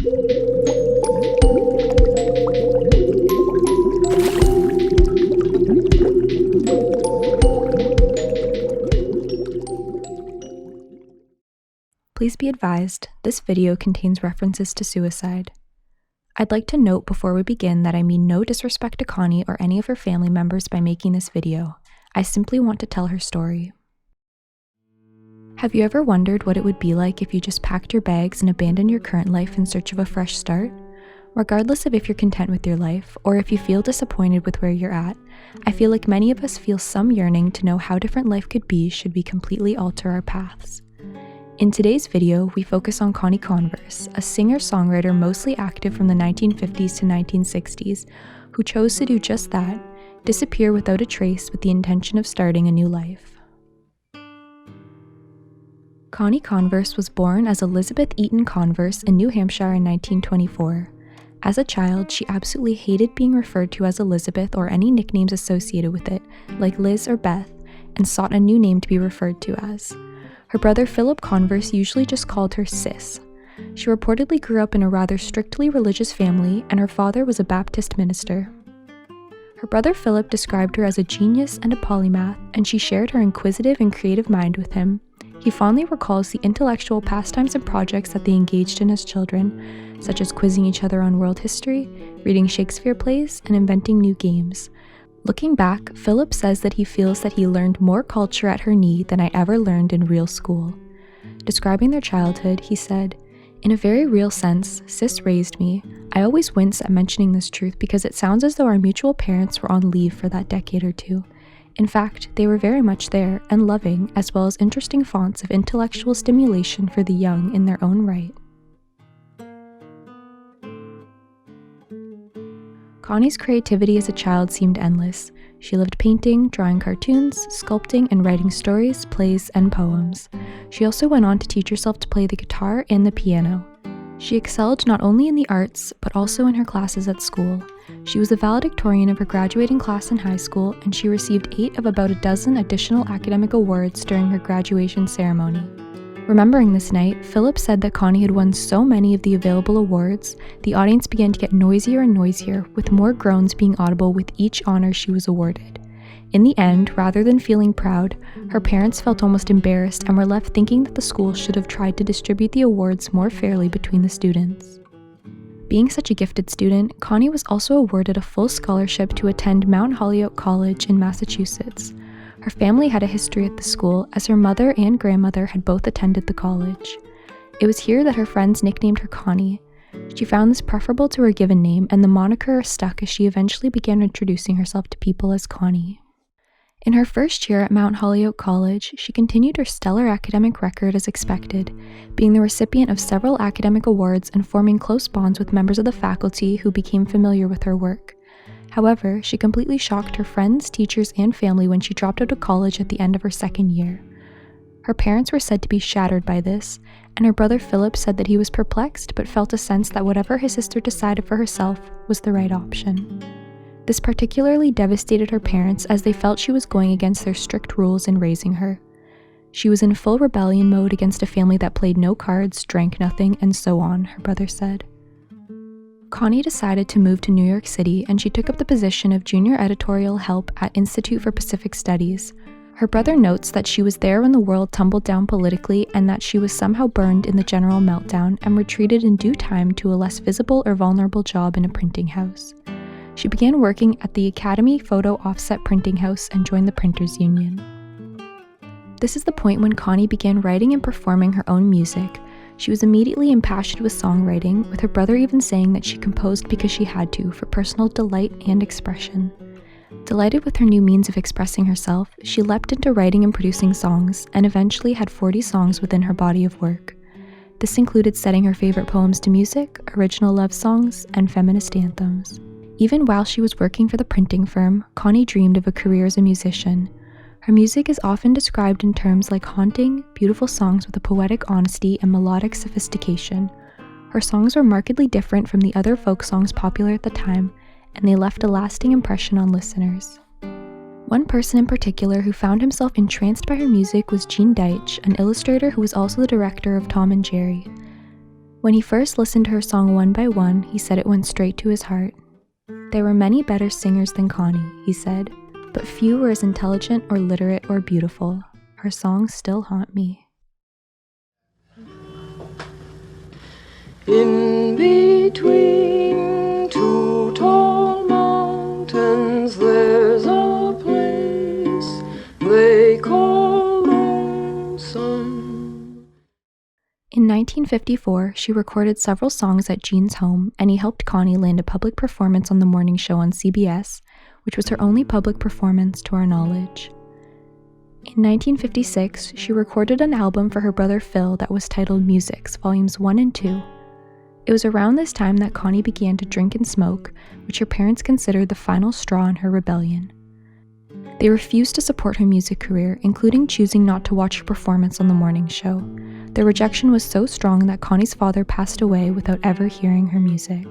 Please be advised, this video contains references to suicide. I'd like to note before we begin that I mean no disrespect to Connie or any of her family members by making this video. I simply want to tell her story. Have you ever wondered what it would be like if you just packed your bags and abandoned your current life in search of a fresh start? Regardless of if you're content with your life, or if you feel disappointed with where you're at, I feel like many of us feel some yearning to know how different life could be should we completely alter our paths. In today's video, we focus on Connie Converse, a singer-songwriter mostly active from the 1950s to 1960s, who chose to do just that, disappear without a trace with the intention of starting a new life. Connie Converse was born as Elizabeth Eaton Converse in New Hampshire in 1924. As a child, she absolutely hated being referred to as Elizabeth or any nicknames associated with it, like Liz or Beth, and sought a new name to be referred to as. Her brother Philip Converse usually just called her Sis. She reportedly grew up in a rather strictly religious family, and her father was a Baptist minister. Her brother Philip described her as a genius and a polymath, and she shared her inquisitive and creative mind with him. He fondly recalls the intellectual pastimes and projects that they engaged in as children, such as quizzing each other on world history, reading Shakespeare plays, and inventing new games. Looking back, Philip says that he feels that he learned more culture at her knee than I ever learned in real school. Describing their childhood, he said, "In a very real sense, Sis raised me. I always wince at mentioning this truth because it sounds as though our mutual parents were on leave for that decade or two. In fact, they were very much there and loving, as well as interesting fonts of intellectual stimulation for the young in their own right." Connie's creativity as a child seemed endless. She loved painting, drawing cartoons, sculpting, and writing stories, plays, and poems. She also went on to teach herself to play the guitar and the piano. She excelled not only in the arts, but also in her classes at school. She was a valedictorian of her graduating class in high school, and she received 8 of about a dozen additional academic awards during her graduation ceremony. Remembering this night, Philip said that Connie had won so many of the available awards, the audience began to get noisier and noisier, with more groans being audible with each honor she was awarded. In the end, rather than feeling proud, her parents felt almost embarrassed and were left thinking that the school should have tried to distribute the awards more fairly between the students. Being such a gifted student, Connie was also awarded a full scholarship to attend Mount Holyoke College in Massachusetts. Her family had a history at the school, as her mother and grandmother had both attended the college. It was here that her friends nicknamed her Connie. She found this preferable to her given name, and the moniker stuck as she eventually began introducing herself to people as Connie. In her first year at Mount Holyoke College, she continued her stellar academic record as expected, being the recipient of several academic awards and forming close bonds with members of the faculty who became familiar with her work. However, she completely shocked her friends, teachers, and family when she dropped out of college at the end of her second year. Her parents were said to be shattered by this, and her brother Philip said that he was perplexed but felt a sense that whatever his sister decided for herself was the right option. This particularly devastated her parents as they felt she was going against their strict rules in raising her. She was in full rebellion mode against a family that played no cards, drank nothing, and so on, her brother said. Connie decided to move to New York City, and she took up the position of junior editorial help at Institute for Pacific Studies. Her brother notes that she was there when the world tumbled down politically and that she was somehow burned in the general meltdown and retreated in due time to a less visible or vulnerable job in a printing house. She began working at the Academy Photo Offset Printing House and joined the Printers Union. This is the point when Connie began writing and performing her own music. She was immediately impassioned with songwriting, with her brother even saying that she composed because she had to, for personal delight and expression. Delighted with her new means of expressing herself, she leapt into writing and producing songs, and eventually had 40 songs within her body of work. This included setting her favorite poems to music, original love songs, and feminist anthems. Even while she was working for the printing firm, Connie dreamed of a career as a musician. Her music is often described in terms like haunting, beautiful songs with a poetic honesty and melodic sophistication. Her songs were markedly different from the other folk songs popular at the time, and they left a lasting impression on listeners. One person in particular who found himself entranced by her music was Gene Deitch, an illustrator who was also the director of Tom and Jerry. When he first listened to her song One by One, he said it went straight to his heart. There were many better singers than Connie, he said, but few were as intelligent or literate or beautiful. Her songs still haunt me. In between two tall mountains, there's a place they call Lonesome. In 1954, she recorded several songs at Gene's home, and he helped Connie land a public performance on the morning show on CBS, which was her only public performance to our knowledge. In 1956, she recorded an album for her brother Phil that was titled Musics, Volumes 1 and 2. It was around this time that Connie began to drink and smoke, which her parents considered the final straw in her rebellion. They refused to support her music career, including choosing not to watch her performance on the morning show. Their rejection was so strong that Connie's father passed away without ever hearing her music.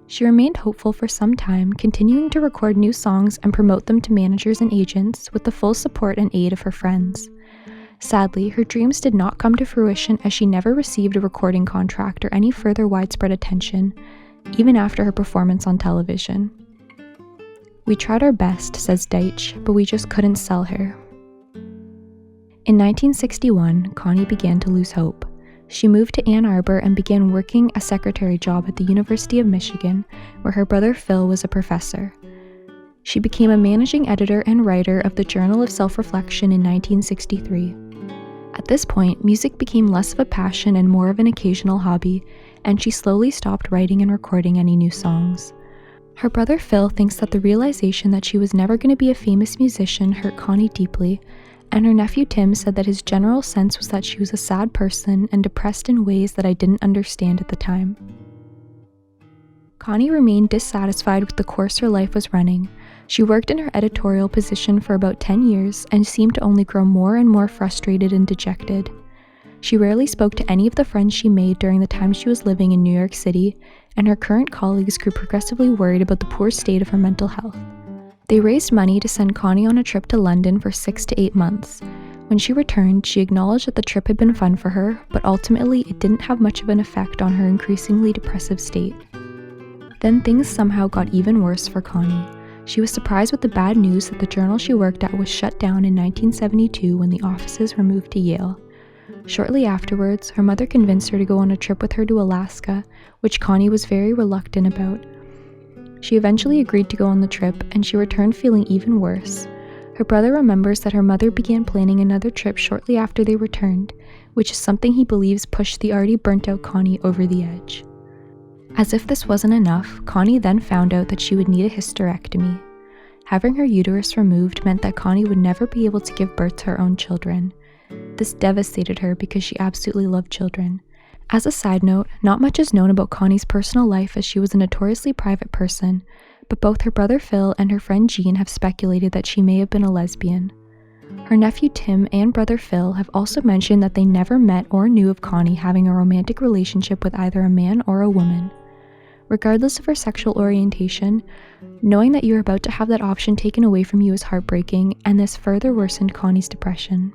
She remained hopeful for some time, continuing to record new songs and promote them to managers and agents with the full support and aid of her friends. Sadly, her dreams did not come to fruition as she never received a recording contract or any further widespread attention, even after her performance on television. "We tried our best," says Deitch, "but we just couldn't sell her." In 1961, Connie began to lose hope. She moved to Ann Arbor and began working a secretary job at the University of Michigan, where her brother Phil was a professor. She became a managing editor and writer of the Journal of Self-Reflection in 1963. At this point, music became less of a passion and more of an occasional hobby, and she slowly stopped writing and recording any new songs. Her brother Phil thinks that the realization that she was never going to be a famous musician hurt Connie deeply, and her nephew Tim said that his general sense was that she was a sad person and depressed in ways that I didn't understand at the time. Connie remained dissatisfied with the course her life was running. She worked in her editorial position for about 10 years and seemed to only grow more and more frustrated and dejected. She rarely spoke to any of the friends she made during the time she was living in New York City, and her current colleagues grew progressively worried about the poor state of her mental health. They raised money to send Connie on a trip to London for 6 to 8 months. When she returned, she acknowledged that the trip had been fun for her, but ultimately it didn't have much of an effect on her increasingly depressive state. Then things somehow got even worse for Connie. She was surprised with the bad news that the journal she worked at was shut down in 1972 when the offices were moved to Yale. Shortly afterwards, her mother convinced her to go on a trip with her to Alaska, which Connie was very reluctant about. She eventually agreed to go on the trip, and she returned feeling even worse. Her brother remembers that her mother began planning another trip shortly after they returned, which is something he believes pushed the already burnt-out Connie over the edge. As if this wasn't enough, Connie then found out that she would need a hysterectomy. Having her uterus removed meant that Connie would never be able to give birth to her own children. This devastated her because she absolutely loved children. As a side note, not much is known about Connie's personal life as she was a notoriously private person, but both her brother Phil and her friend Jean have speculated that she may have been a lesbian. Her nephew Tim and brother Phil have also mentioned that they never met or knew of Connie having a romantic relationship with either a man or a woman. Regardless of her sexual orientation, knowing that you are about to have that option taken away from you is heartbreaking, and this further worsened Connie's depression.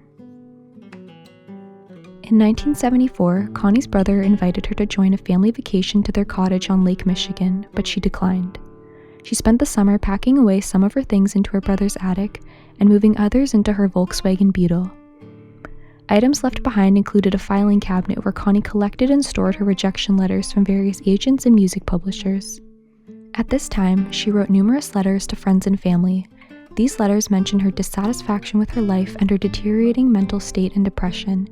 In 1974, Connie's brother invited her to join a family vacation to their cottage on Lake Michigan, but she declined. She spent the summer packing away some of her things into her brother's attic and moving others into her Volkswagen Beetle. Items left behind included a filing cabinet where Connie collected and stored her rejection letters from various agents and music publishers. At this time, she wrote numerous letters to friends and family. These letters mentioned her dissatisfaction with her life and her deteriorating mental state and depression.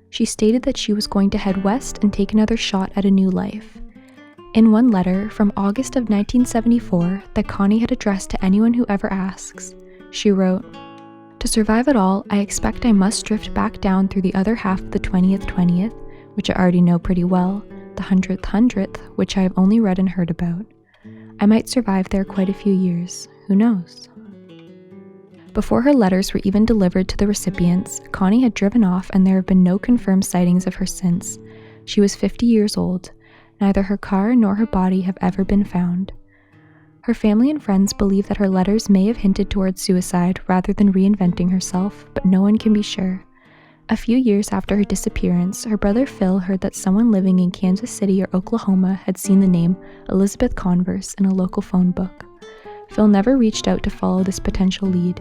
She stated that she was going to head west and take another shot at a new life. In one letter from August of 1974 that Connie had addressed to anyone who ever asks, she wrote, "To survive at all, I expect I must drift back down through the other half of the 20th, which I already know pretty well, the 100th, which I have only read and heard about. I might survive there quite a few years. Who knows?" Before her letters were even delivered to the recipients, Connie had driven off, and there have been no confirmed sightings of her since. She was 50 years old. Neither her car nor her body have ever been found. Her family and friends believe that her letters may have hinted towards suicide rather than reinventing herself, but no one can be sure. A few years after her disappearance, her brother Phil heard that someone living in Kansas City or Oklahoma had seen the name Elizabeth Converse in a local phone book. Phil never reached out to follow this potential lead.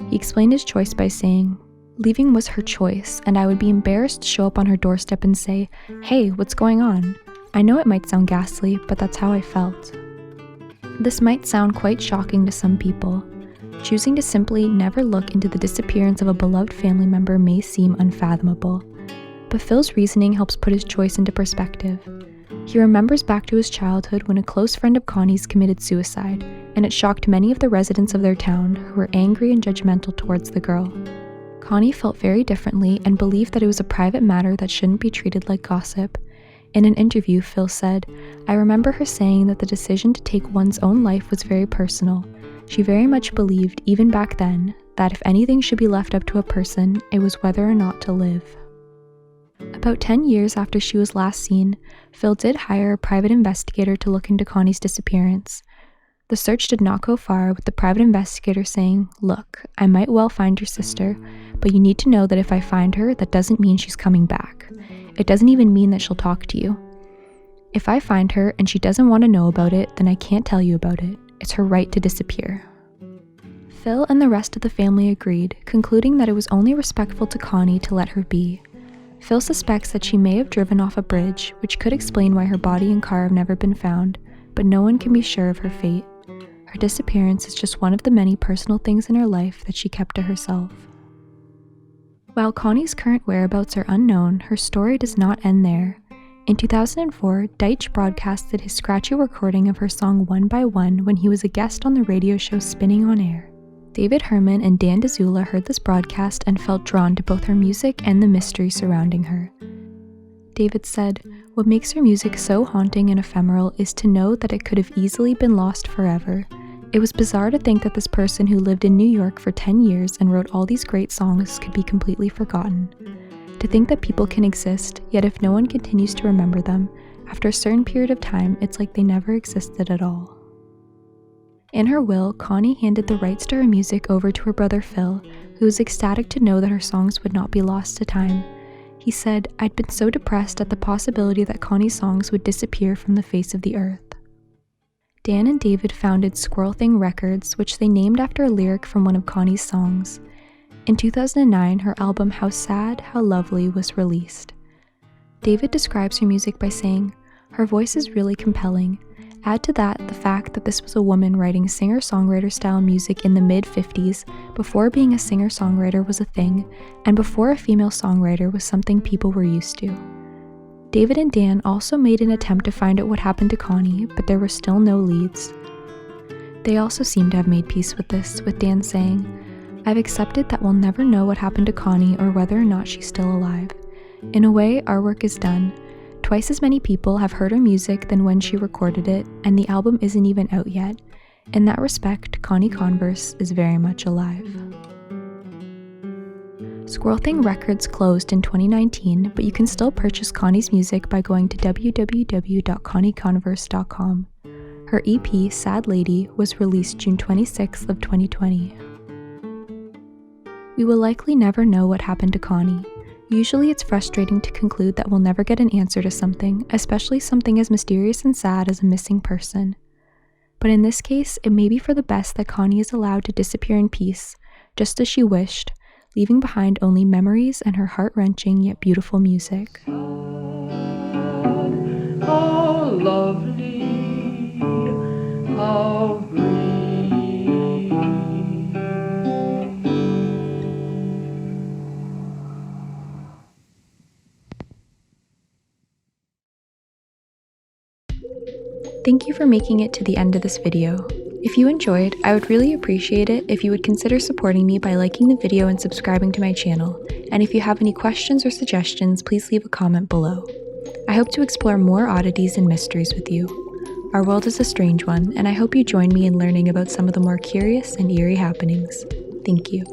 He explained his choice by saying, "Leaving was her choice, and I would be embarrassed to show up on her doorstep and say, 'Hey, what's going on?' I know it might sound ghastly, but that's how I felt." This might sound quite shocking to some people. Choosing to simply never look into the disappearance of a beloved family member may seem unfathomable, but Phil's reasoning helps put his choice into perspective. He remembers back to his childhood when a close friend of Connie's committed suicide, and it shocked many of the residents of their town who were angry and judgmental towards the girl. Connie felt very differently and believed that it was a private matter that shouldn't be treated like gossip. In an interview, Phil said, "I remember her saying that the decision to take one's own life was very personal. She very much believed, even back then, that if anything should be left up to a person, it was whether or not to live." About 10 years after she was last seen, Phil did hire a private investigator to look into Connie's disappearance. The search did not go far, with the private investigator saying, "Look, I might well find your sister, but you need to know that if I find her, that doesn't mean she's coming back. It doesn't even mean that she'll talk to you. If I find her and she doesn't want to know about it, then I can't tell you about it. It's her right to disappear." Phil and the rest of the family agreed, concluding that it was only respectful to Connie to let her be. Phil suspects that she may have driven off a bridge, which could explain why her body and car have never been found, but no one can be sure of her fate. Her disappearance is just one of the many personal things in her life that she kept to herself. While Connie's current whereabouts are unknown, her story does not end there. In 2004, Deitch broadcasted his scratchy recording of her song One by One when he was a guest on the radio show Spinning on Air. David Herman and Dan DeZula heard this broadcast and felt drawn to both her music and the mystery surrounding her. David said, "What makes her music so haunting and ephemeral is to know that it could have easily been lost forever. It was bizarre to think that this person who lived in New York for 10 years and wrote all these great songs could be completely forgotten. To think that people can exist, yet if no one continues to remember them, after a certain period of time, it's like they never existed at all." In her will, Connie handed the rights to her music over to her brother Phil, who was ecstatic to know that her songs would not be lost to time. He said, "I'd been so depressed at the possibility that Connie's songs would disappear from the face of the earth." Dan and David founded Squirrel Thing Records, which they named after a lyric from one of Connie's songs. In 2009, her album How Sad, How Lovely was released. David describes her music by saying, "Her voice is really compelling. Add to that the fact that this was a woman writing singer-songwriter style music in the mid-50s, before being a singer-songwriter was a thing, and before a female songwriter was something people were used to." David and Dan also made an attempt to find out what happened to Connie, but there were still no leads. They also seem to have made peace with this, with Dan saying, "I've accepted that we'll never know what happened to Connie or whether or not she's still alive. In a way, our work is done. Twice as many people have heard her music than when she recorded it, and the album isn't even out yet. In that respect, Connie Converse is very much alive." Squirrel Thing Records closed in 2019, but you can still purchase Connie's music by going to www.connieconverse.com. Her EP, Sad Lady, was released June 26th of 2020. We will likely never know what happened to Connie. Usually it's frustrating to conclude that we'll never get an answer to something, especially something as mysterious and sad as a missing person. But in this case, it may be for the best that Connie is allowed to disappear in peace, just as she wished, leaving behind only memories and her heart-wrenching yet beautiful music. How lovely, how green. Thank you for making it to the end of this video. If you enjoyed, I would really appreciate it if you would consider supporting me by liking the video and subscribing to my channel, and if you have any questions or suggestions, please leave a comment below. I hope to explore more oddities and mysteries with you. Our world is a strange one, and I hope you join me in learning about some of the more curious and eerie happenings. Thank you.